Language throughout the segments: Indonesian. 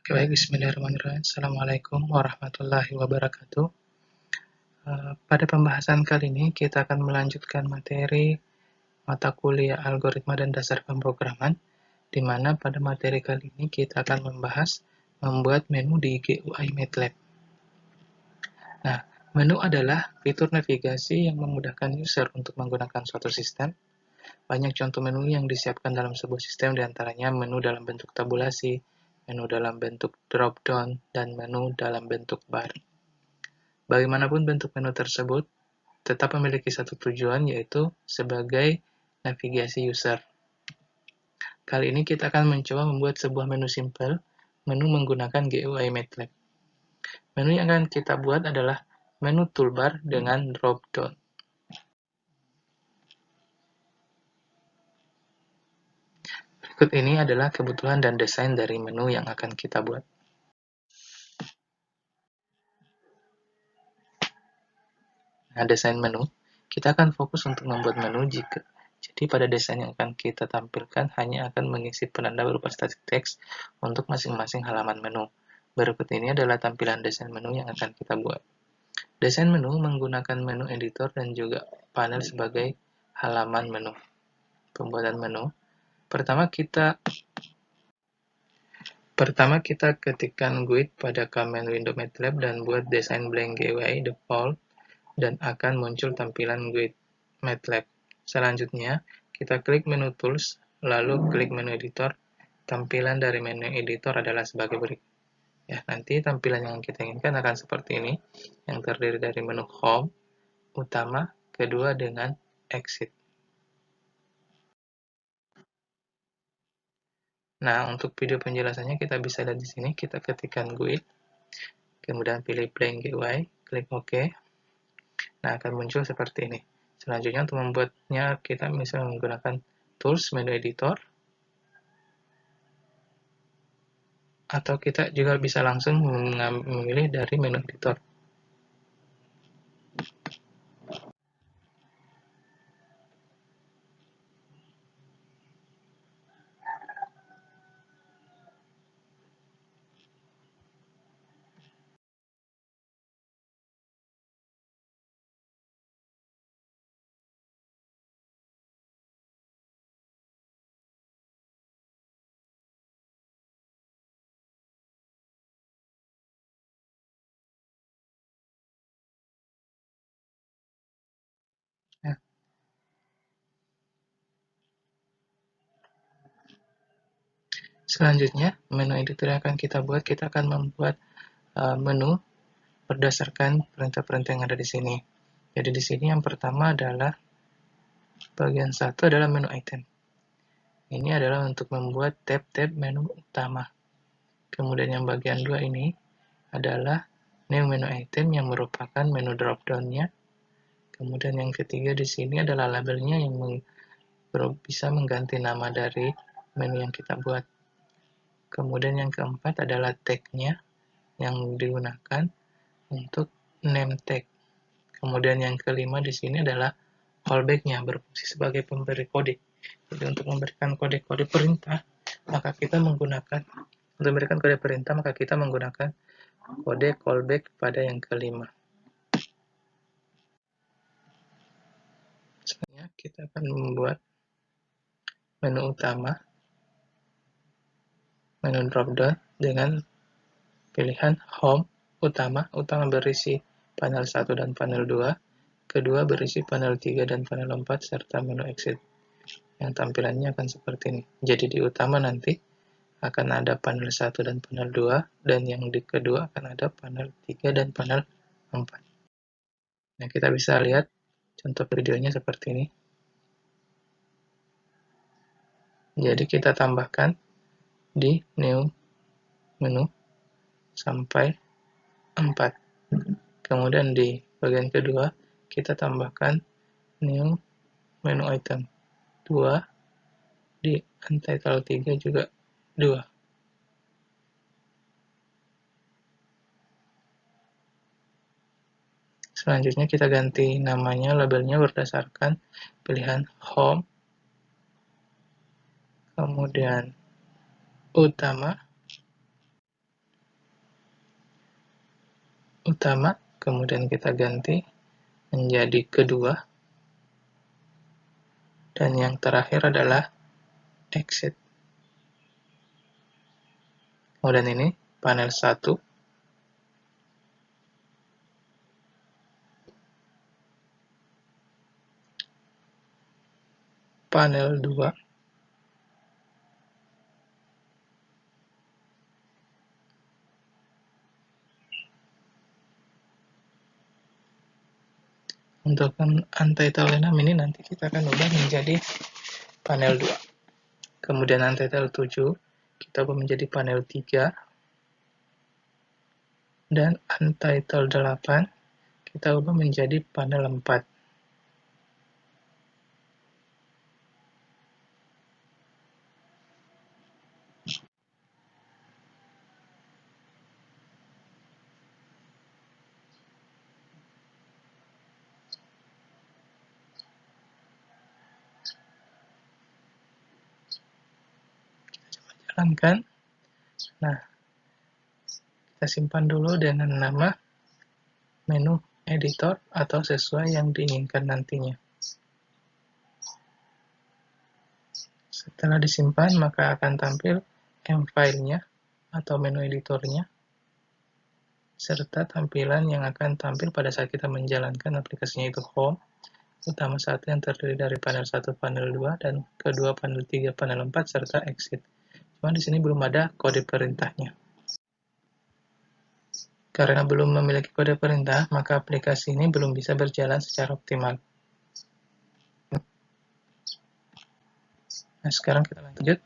Oke, baik, bismillahirrahmanirrahim. Assalamualaikum warahmatullahi wabarakatuh. Pada pembahasan kali ini, kita akan melanjutkan materi mata kuliah algoritma dan dasar pemrograman, di mana pada materi kali ini kita akan membahas membuat menu di GUI MATLAB. Nah, menu adalah fitur navigasi yang memudahkan user untuk menggunakan suatu sistem. Banyak contoh menu yang disiapkan dalam sebuah sistem, diantaranya menu dalam bentuk tabulasi, menu dalam bentuk drop-down, dan menu dalam bentuk bar. Bagaimanapun bentuk menu tersebut, tetap memiliki satu tujuan, yaitu sebagai navigasi user. Kali ini kita akan mencoba membuat sebuah menu simple, menu menggunakan GUI MATLAB. Menu yang akan kita buat adalah menu toolbar dengan drop-down. Berikut ini adalah kebutuhan dan desain dari menu yang akan kita buat. Nah, desain menu, kita akan fokus untuk membuat menu jadi pada desain yang akan kita tampilkan hanya akan mengisi penanda berupa static text untuk masing-masing halaman menu. Berikut ini adalah tampilan desain menu yang akan kita buat. Desain menu menggunakan menu editor dan juga panel sebagai halaman menu. Pembuatan menu. Pertama kita ketikkan GUID pada command window MATLAB dan buat desain blank GUI default dan akan muncul tampilan GUID MATLAB. Selanjutnya, kita klik menu Tools, lalu klik menu Editor. Tampilan dari menu Editor adalah sebagai berikut. Ya, nanti tampilan yang kita inginkan akan seperti ini, yang terdiri dari menu Home, Utama, kedua dengan Exit. Nah, untuk video penjelasannya kita bisa lihat di sini, kita ketikkan GUID, kemudian pilih Blank GUI, klik OK. Nah, akan muncul seperti ini. Selanjutnya, untuk membuatnya, kita misalnya menggunakan Tools, menu Editor, atau kita juga bisa langsung memilih dari menu Editor. Nah, selanjutnya, menu editor yang akan kita buat, kita akan membuat menu berdasarkan perintah-perintah yang ada di sini. Jadi di sini yang pertama adalah bagian satu adalah menu item. Ini adalah untuk membuat tab-tab menu utama. Kemudian yang bagian dua ini adalah new menu item yang merupakan menu drop-down-nya. Kemudian yang ketiga di sini adalah labelnya yang bisa mengganti nama dari menu yang kita buat. Kemudian yang keempat adalah tag-nya yang digunakan untuk name tag. Kemudian yang kelima di sini adalah callback-nya berfungsi sebagai pemberi kode. Jadi untuk memberikan kode-kode perintah, maka kita menggunakan kode callback pada yang kelima. Selanjutnya kita akan membuat menu utama, menu drop-down dengan pilihan Home, Utama berisi panel 1 dan panel 2, kedua berisi panel 3 dan panel 4, serta menu Exit. Yang tampilannya akan seperti ini. Jadi di utama nanti akan ada panel 1 dan panel 2, dan yang di kedua akan ada panel 3 dan panel 4. Nah, kita bisa lihat contoh videonya seperti ini. Jadi kita tambahkan di new menu sampai 4. Kemudian di bagian kedua, kita tambahkan new menu item 2, di untitled 3 juga 2. Selanjutnya kita ganti namanya, labelnya berdasarkan pilihan Home, kemudian Utama, utama, kemudian kita ganti menjadi kedua, dan yang terakhir adalah exit. Kemudian ini panel 1, panel 2, untuk untitled enum ini nanti kita akan ubah menjadi panel 2. Kemudian untitled 7 kita ubah menjadi panel 3, dan untitled 8 kita ubah menjadi panel 4. Jalankan. Nah, kita simpan dulu dengan nama menu editor atau sesuai yang diinginkan nantinya. Setelah disimpan, maka akan tampil M-file-nya atau menu editornya, serta tampilan yang akan tampil pada saat kita menjalankan aplikasinya, itu home, utama 1 yang terdiri dari panel 1, panel 2, dan kedua panel 3, panel 4, serta exit. Cuma di sini belum ada kode perintahnya. Karena belum memiliki kode perintah, maka aplikasi ini belum bisa berjalan secara optimal. Nah, sekarang kita lanjut.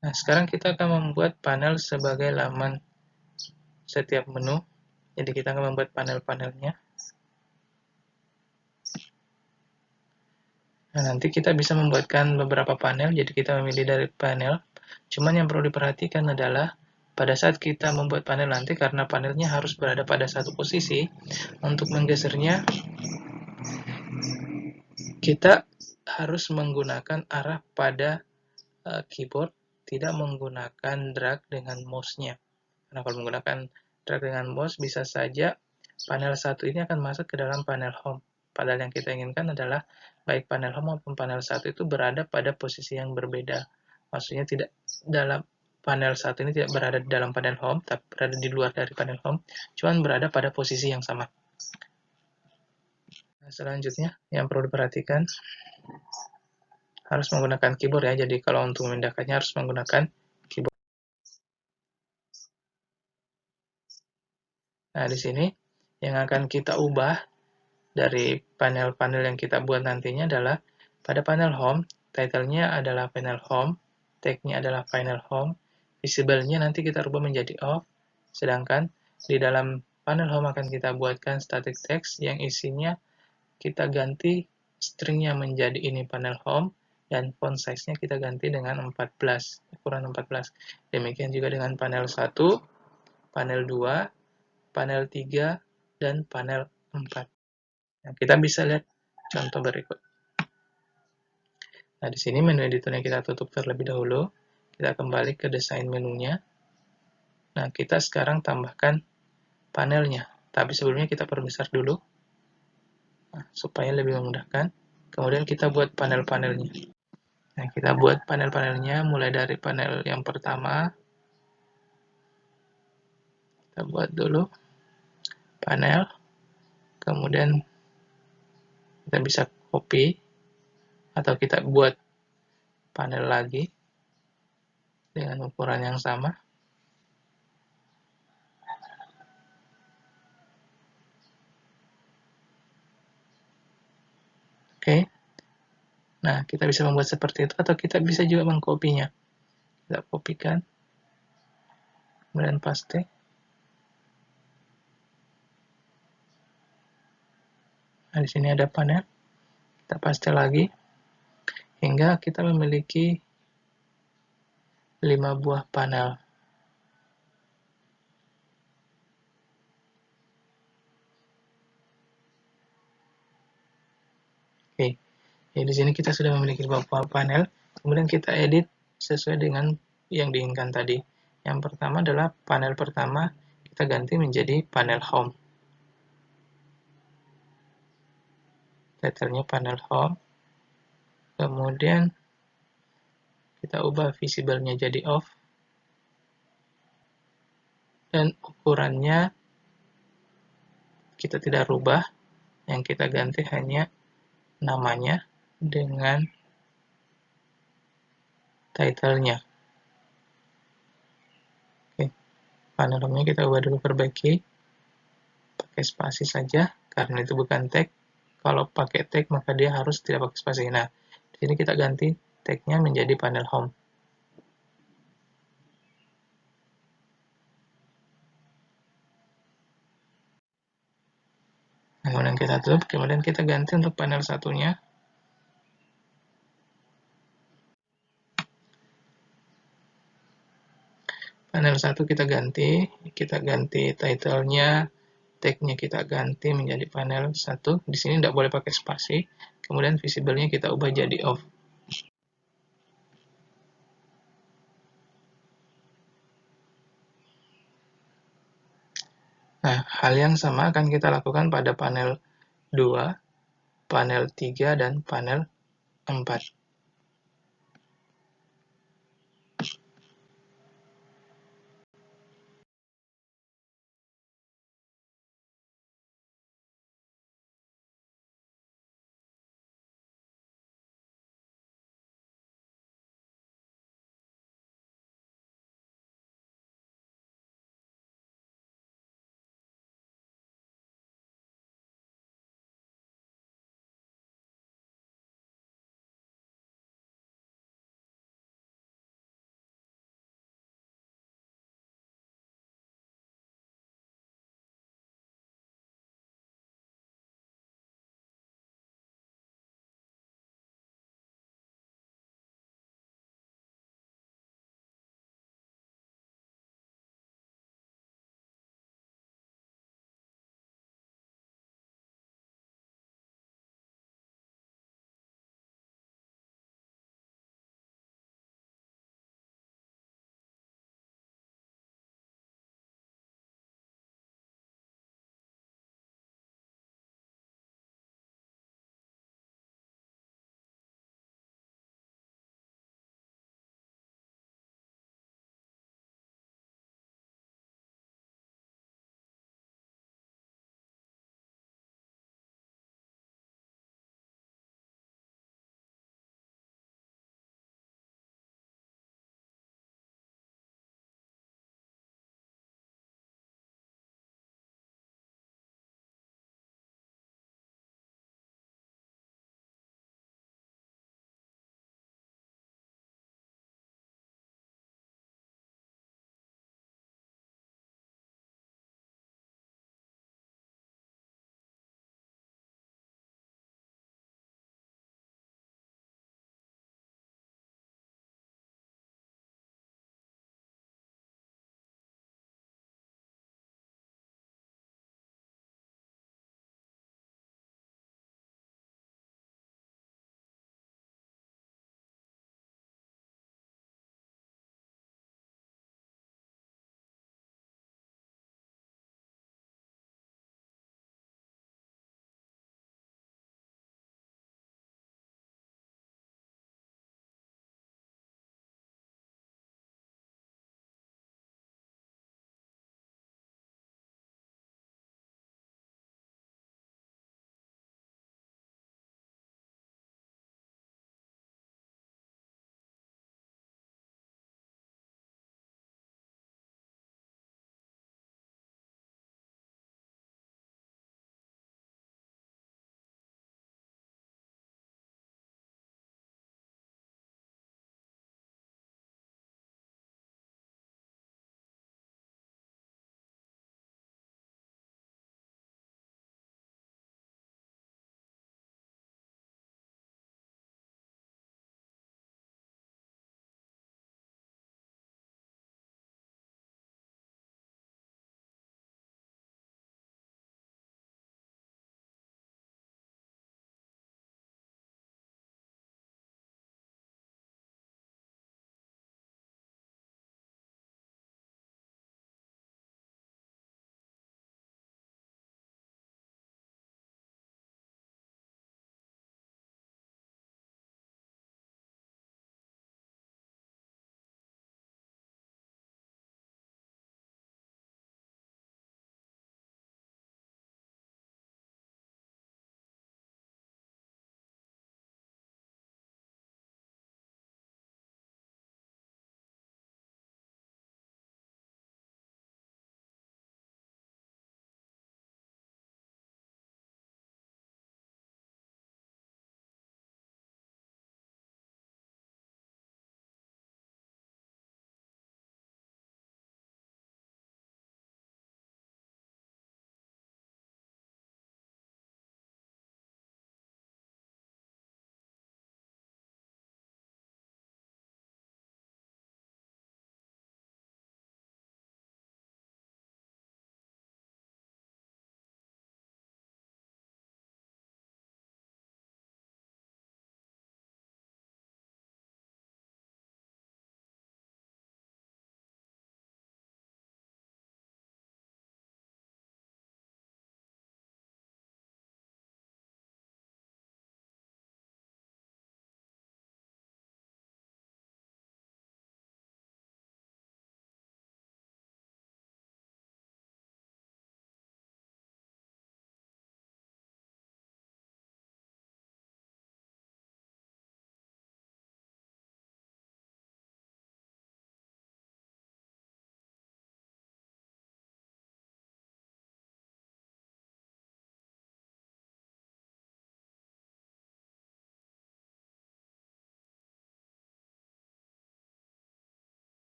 Nah, sekarang kita akan membuat panel sebagai laman setiap menu. Jadi kita akan membuat panel-panelnya. Nah, nanti kita bisa membuatkan beberapa panel, jadi kita memilih dari panel. Cuman yang perlu diperhatikan adalah pada saat kita membuat panel nanti, karena panelnya harus berada pada satu posisi, untuk menggesernya kita harus menggunakan arah pada keyboard, tidak menggunakan drag dengan mouse-nya. Karena kalau menggunakan drag dengan mouse, bisa saja panel 1 ini akan masuk ke dalam panel home. Padahal yang kita inginkan adalah baik panel home maupun panel 1 itu berada pada posisi yang berbeda. Maksudnya tidak dalam panel 1 ini tidak berada di dalam panel home, tapi berada di luar dari panel home, cuman berada pada posisi yang sama. Nah, selanjutnya yang perlu diperhatikan harus menggunakan keyboard ya. Jadi kalau untuk memindahkannya harus menggunakan keyboard. Nah, di sini yang akan kita ubah dari panel-panel yang kita buat nantinya adalah pada panel home, title-nya adalah panel home, tag-nya adalah panel home, visible-nya nanti kita rubah menjadi off, sedangkan di dalam panel home akan kita buatkan static text yang isinya kita ganti string-nya menjadi ini panel home, dan font size-nya kita ganti dengan 14, ukuran 14. Demikian juga dengan panel 1, panel 2, panel 3, dan panel 4. Nah, kita bisa lihat contoh berikut. Nah, di sini menu editornya kita tutup terlebih dahulu. Kita kembali ke desain menunya. Nah, kita sekarang tambahkan panelnya. Tapi sebelumnya kita perbesar dulu, supaya lebih memudahkan. Kemudian kita buat panel-panelnya. Nah, kita buat panel-panelnya mulai dari panel yang pertama. Kita buat dulu panel. Kemudian kita bisa copy atau kita buat panel lagi dengan ukuran yang sama. Oke. Nah, kita bisa membuat seperti itu atau kita bisa juga mengkopinya. Kita kopikan, kemudian paste. Nah, di sini ada panel. Kita paste lagi hingga kita memiliki 5 buah panel. Oke. Jadi di sini kita sudah memiliki 5 buah panel. Kemudian kita edit sesuai dengan yang diinginkan tadi. Yang pertama adalah panel pertama kita ganti menjadi panel home. Title-nya panel home. Kemudian kita ubah visible-nya jadi off. Dan ukurannya kita tidak rubah. Yang kita ganti hanya namanya dengan title-nya. Oke. Panel home-nya kita ubah dulu, perbaiki. Pakai spasi saja, karena itu bukan tag. Kalau pakai tag, maka dia harus tidak pakai spasi. Nah, di sini kita ganti tag-nya menjadi panel home. Kemudian kita tutup, kemudian kita ganti untuk panel satunya. Panel 1 kita ganti title-nya, tag-nya kita ganti menjadi panel 1. Di sini tidak boleh pakai spasi. Kemudian visible-nya kita ubah jadi off. Nah, hal yang sama akan kita lakukan pada panel 2, panel 3, dan panel 4.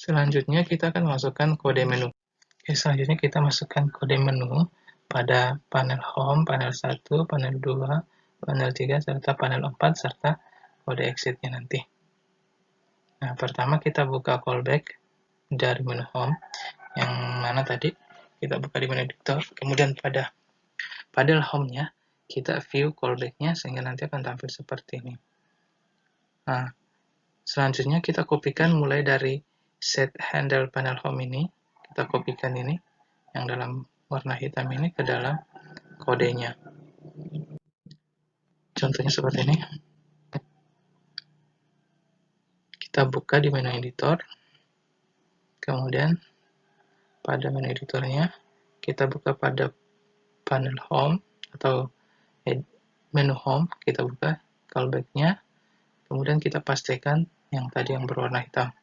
Selanjutnya kita akan masukkan kode menu. Oke, selanjutnya kita masukkan kode menu pada panel Home, panel 1, panel 2, panel 3, serta panel 4, serta kode exit-nya nanti. Nah, pertama kita buka callback dari menu Home, yang mana tadi kita buka di menu editor, kemudian pada panel Home-nya, kita view callback-nya sehingga nanti akan tampil seperti ini. Nah, selanjutnya kita kopikan mulai dari set handle panel Home ini, kita kopikan ini, yang dalam warna hitam ini ke dalam kodenya. Contohnya seperti ini. Kita buka di menu editor, kemudian pada menu editornya kita buka pada panel Home atau menu Home, kita buka callback-nya, kemudian kita pastikan yang tadi yang berwarna hitam.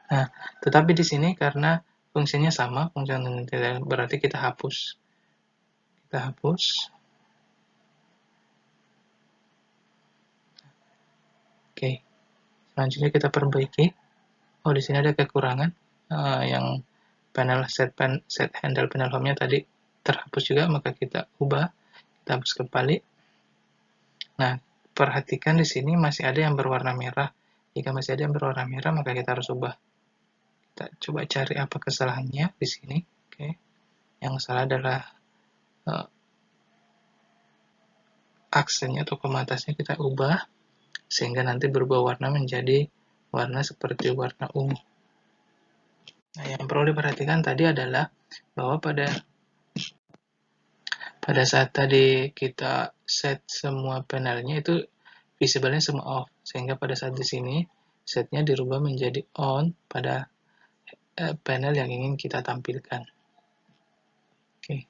Nah, tetapi di sini karena fungsinya sama, berarti kita hapus. Kita hapus. Oke, selanjutnya kita perbaiki. Oh, di sini ada kekurangan. Yang panel set handle panel home-nya tadi terhapus juga, maka kita ubah, kita hapus kembali. Nah, perhatikan di sini masih ada yang berwarna merah. Jika masih ada yang berwarna merah, maka kita harus ubah. Kita coba cari apa kesalahannya di sini. Oke, yang salah adalah aksennya atau koma atasnya kita ubah sehingga nanti berubah warna menjadi warna seperti warna ungu. Nah, yang perlu diperhatikan tadi adalah bahwa pada saat tadi kita set semua panelnya itu visible-nya semua off, sehingga pada saat di sini setnya dirubah menjadi on pada panel yang ingin kita tampilkan. Oke.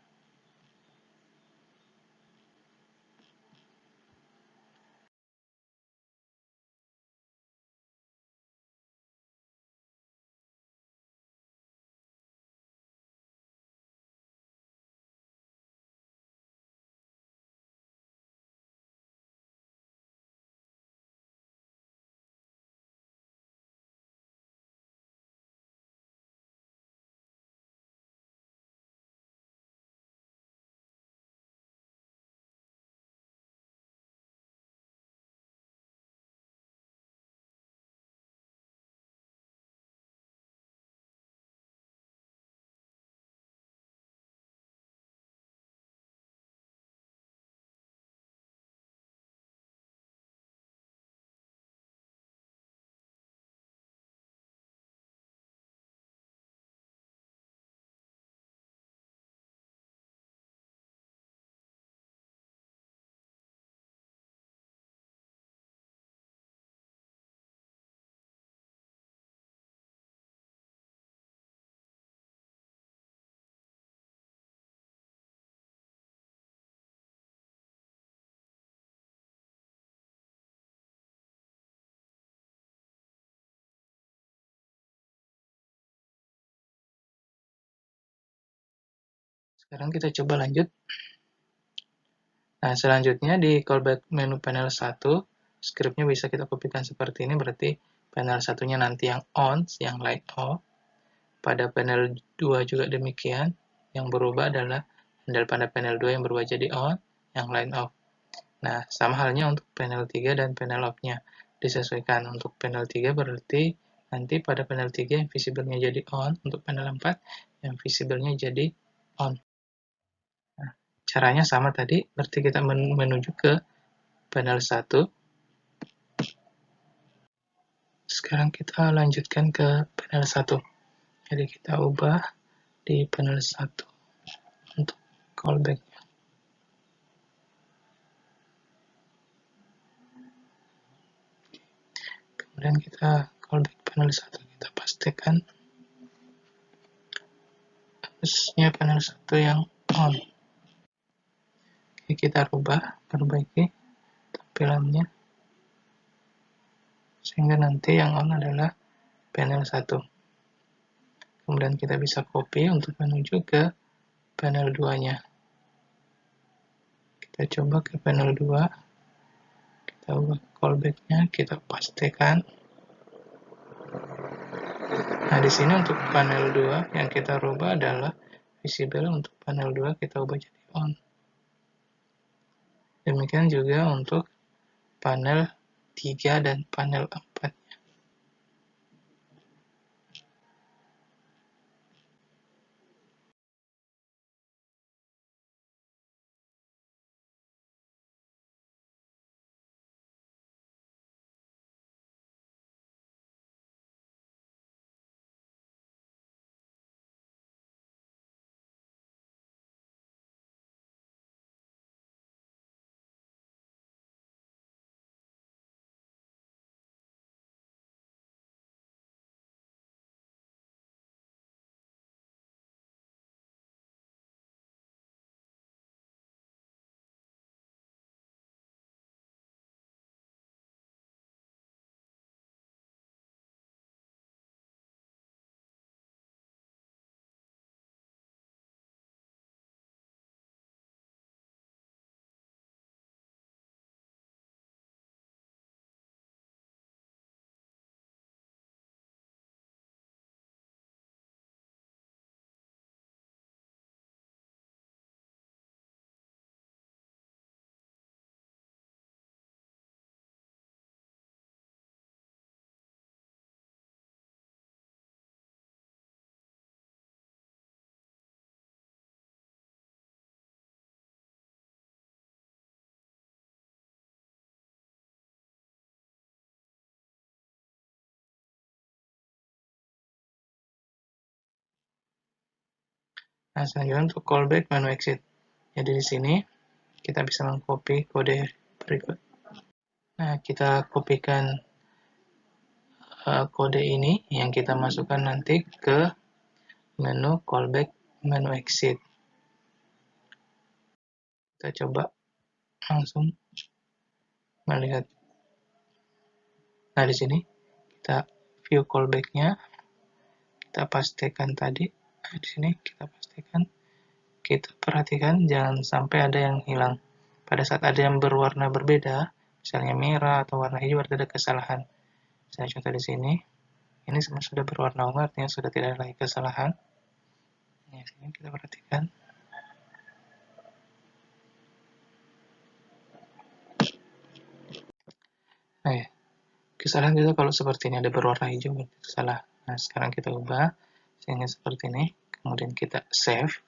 Sekarang kita coba lanjut. Nah, selanjutnya di callback menu panel 1, scriptnya bisa kita kopikan seperti ini, berarti panel satunya nanti yang on, yang light off. Pada panel 2 juga demikian, yang berubah adalah handle pada panel 2 yang berubah jadi on, yang light off. Nah, sama halnya untuk panel 3 dan panel off-nya. Disesuaikan untuk panel 3 berarti nanti pada panel 3 yang visible-nya jadi on, untuk panel 4 yang visible-nya jadi on. Nah, caranya sama tadi, berarti kita menuju ke panel 1. Sekarang kita lanjutkan ke panel 1. Jadi kita ubah di panel 1 untuk callback. Kemudian kita callback panel 1, kita pastikan harusnya panel 1 yang on. Oke, kita rubah, perbaiki tampilannya sehingga nanti yang on adalah panel 1. Kemudian kita bisa copy untuk menuju ke panel 2-nya. Kita coba ke panel 2, kita ubah callback-nya, kita pastikan Nah, di sini untuk panel 2 yang kita rubah adalah visible. Untuk panel 2 kita ubah jadi on. Demikian juga untuk panel 3 dan panel 4. Nah, selanjutnya untuk callback menu exit. Jadi di sini kita bisa mengcopy kode berikut. Nah, kita kopikan kode ini yang kita masukkan nanti ke menu callback menu exit. Kita coba langsung melihat. Nah, di sini kita view callback-nya, kita pastikan tadi. Nah, di sini kita pastikan, kita perhatikan jangan sampai ada yang hilang. Pada saat ada yang berwarna berbeda, misalnya merah atau warna hijau, berarti ada kesalahan. Saya contoh di sini, ini semua sudah berwarna ungu, artinya sudah tidak ada lagi kesalahan. Nah, sini kita perhatikan. Nah, ya. Kesalahan itu kalau seperti ini ada berwarna hijau, berarti salah. Nah, sekarang kita ubah sehingga seperti ini, kemudian kita save.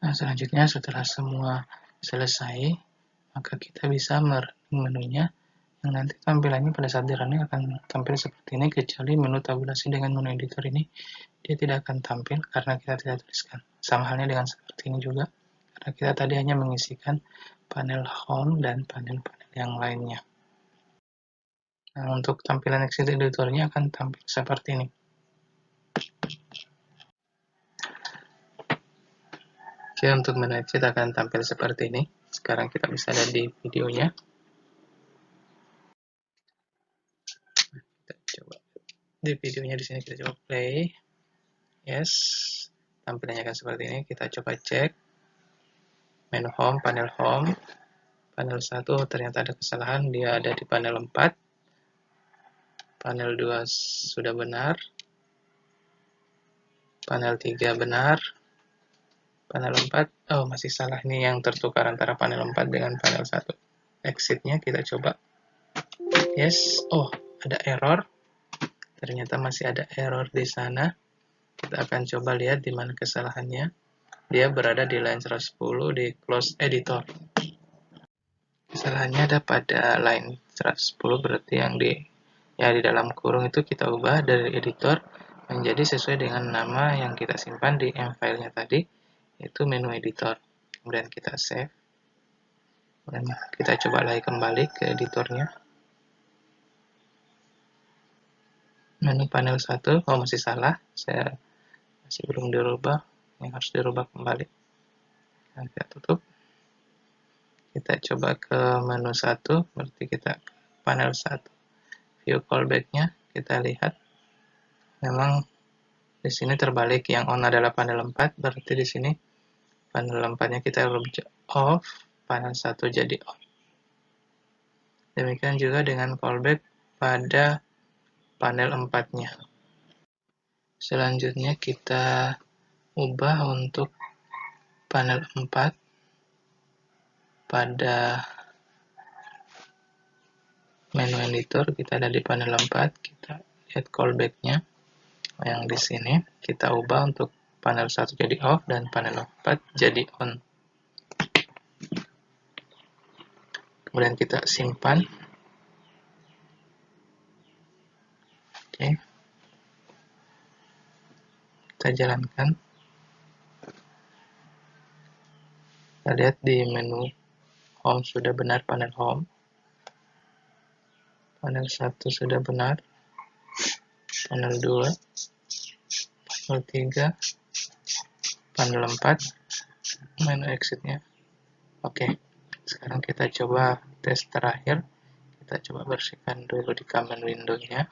Nah, selanjutnya setelah semua selesai, maka kita bisa merunning menunya, yang nanti tampilannya pada saat di running akan tampil seperti ini, kecuali menu tabulasi dengan menu editor ini, dia tidak akan tampil karena kita tidak tuliskan. Sama halnya dengan seperti ini juga, karena kita tadi hanya mengisikan panel home dan panel-panel yang lainnya. Nah, untuk tampilan exit editornya akan tampil seperti ini. Oke, untuk menu exit akan tampil seperti ini. Sekarang kita bisa lihat di videonya. Kita coba di videonya, di sini kita coba play. Yes, tampilannya akan seperti ini. Kita coba cek menu home, panel 1 ternyata ada kesalahan, dia ada di panel 4. Panel 2 sudah benar. Panel 3 benar. Panel 4, oh masih salah, ini yang tertukar antara panel 4 dengan panel 1. Exitnya kita coba. Yes, oh ada error. Ternyata masih ada error di sana. Kita akan coba lihat di mana kesalahannya. Dia berada di line 110 di close editor. Kesalahannya ada pada line 110, berarti yang di dalam kurung itu kita ubah dari editor menjadi sesuai dengan nama yang kita simpan di M-file-nya tadi, yaitu menu editor. Kemudian kita save. Dan kita coba lagi kembali ke editornya. Menu panel 1, masih salah, saya masih belum dirubah, yang harus dirubah kembali. Dan kita tutup. Kita coba ke menu 1, berarti kita ke panel 1. View callback-nya, kita lihat. Memang di sini terbalik, yang on adalah panel 4, berarti di sini panel 4-nya kita rubah off, panel 1 jadi on. Demikian juga dengan callback pada panel 4-nya. Selanjutnya kita ubah untuk panel 4 pada menu editor. Kita ada di panel 4, kita lihat callback-nya. Yang di sini kita ubah untuk panel 1 jadi off dan panel 4 jadi on. Kemudian kita simpan. Oke. Kita jalankan. Kita lihat di menu home sudah benar panel home. Panel 1 sudah benar. Panel 2, panel 3, panel 4, menu exit-nya. Oke, sekarang kita coba tes terakhir. Kita coba bersihkan dulu di command window-nya.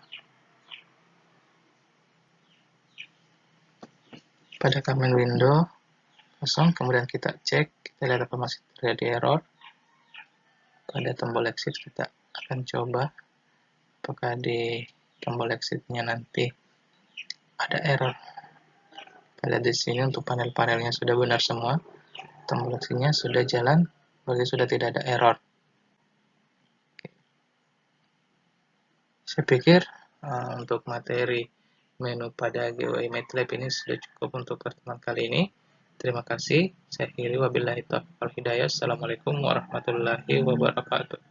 Pada command window kosong, kemudian kita cek, kita lihat apa masih terjadi error. Pada tombol exit kita akan coba apakah di tombol exit-nya nanti ada error. Kita lihat di sini untuk panel-panelnya sudah benar semua, tombol exit-nya sudah jalan, berarti sudah tidak ada error. Saya pikir untuk materi menu pada GUI MATLAB ini sudah cukup untuk pertemuan kali ini. Terima kasih. Saya akhiri, wabillahi taufiq wal hidayah. Assalamualaikum warahmatullahi wabarakatuh.